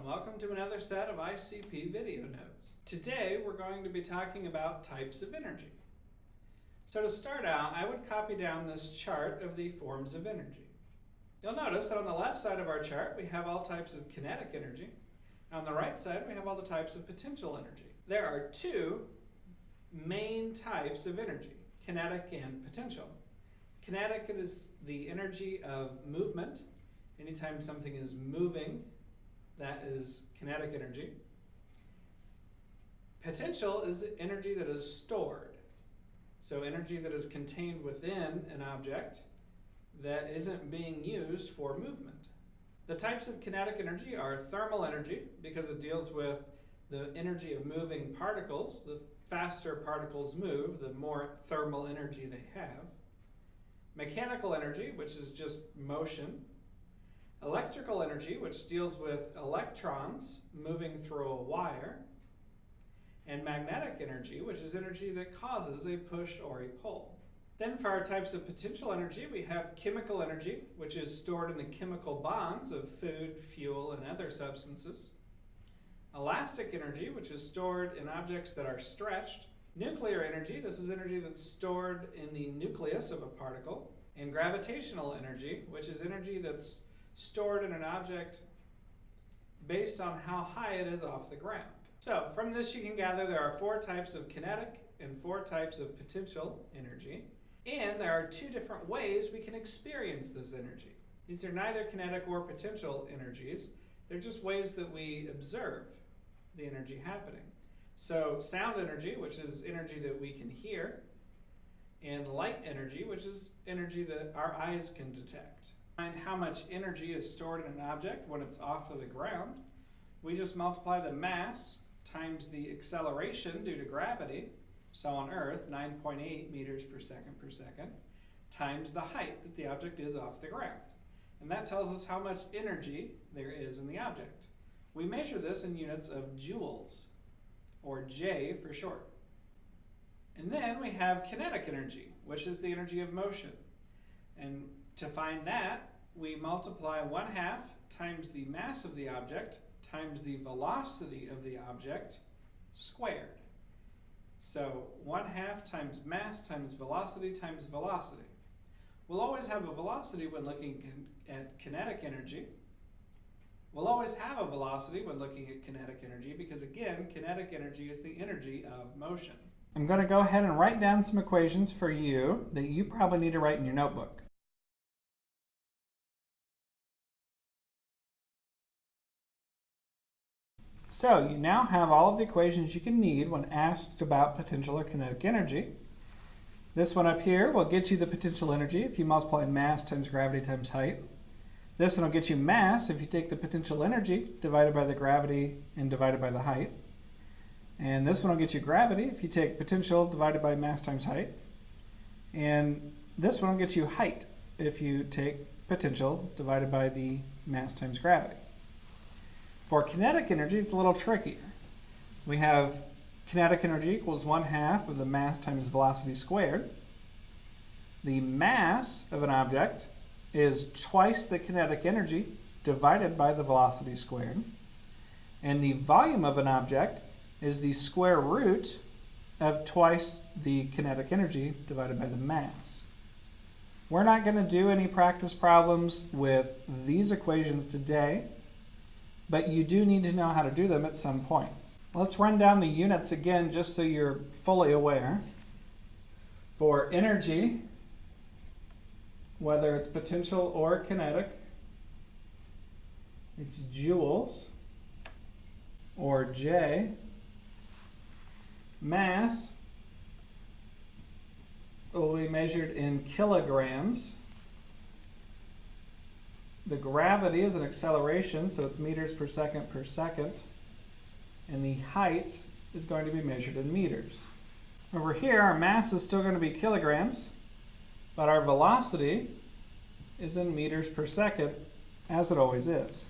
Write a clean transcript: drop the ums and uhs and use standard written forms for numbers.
and welcome to another set of ICP video notes. Today we're going to be talking about types of energy. So to start out, I would copy down this chart of the forms of energy. You'll notice that on the left side of our chart we have all types of kinetic energy. On the right side we have all the types of potential energy. There are two main types of energy, kinetic and potential. Kinetic is the energy of movement. Anytime something is moving, that is kinetic energy. Potential is energy that is stored. So energy that is contained within an object that isn't being used for movement. The types of kinetic energy are thermal energy, because it deals with the energy of moving particles. The faster particles move, the more thermal energy they have. Mechanical energy, which is just motion. Electrical energy, which deals with electrons moving through a wire. And magnetic energy, which is energy that causes a push or a pull. Then for our types of potential energy, we have chemical energy, which is stored in the chemical bonds of food, fuel, and other substances. Elastic energy, which is stored in objects that are stretched. Nuclear energy, this is energy that's stored in the nucleus of a particle. And gravitational energy, which is energy that's stored in an object based on how high it is off the ground. So from this you can gather there are 4 types of kinetic and 4 types of potential energy. And there are 2 different ways we can experience this energy. These are neither kinetic or potential energies. They're just ways that we observe the energy happening. So sound energy, which is energy that we can hear, and light energy, which is energy that our eyes can detect. Find how much energy is stored in an object when it's off of the ground. We just multiply the mass times the acceleration due to gravity, so on Earth 9.8 meters per second, times the height that the object is off the ground. And that tells us how much energy there is in the object. We measure this in units of joules, or J for short. And then we have kinetic energy, which is the energy of motion. And to find that, we multiply 1/2 times the mass of the object times the velocity of the object squared. So 1/2 times mass times velocity. We'll always have a velocity when looking at kinetic energy. We'll always have a velocity when looking at kinetic energy because, again, kinetic energy is the energy of motion. I'm going to go ahead and write down some equations for you that you probably need to write in your notebook. So you now have all of the equations you can need when asked about potential or kinetic energy. This one up here will get you the potential energy if you multiply mass times gravity times height. This one will get you mass if you take the potential energy divided by the gravity and divided by the height. And this one will get you gravity if you take potential divided by mass times height. And this one will get you height if you take potential divided by the mass times gravity. For kinetic energy, it's a little trickier. We have kinetic energy equals 1/2 of the mass times velocity squared. The mass of an object is twice the kinetic energy divided by the velocity squared. And the volume of an object is the square root of twice the kinetic energy divided by the mass. We're not going to do any practice problems with these equations today, but you do need to know how to do them at some point. Let's run down the units again just so you're fully aware. For energy, whether it's potential or kinetic, it's joules, or J. Mass will be measured in kilograms. The gravity is an acceleration, so it's meters per second. And the height is going to be measured in meters. Over here, our mass is still going to be kilograms, but our velocity is in meters per second, as it always is.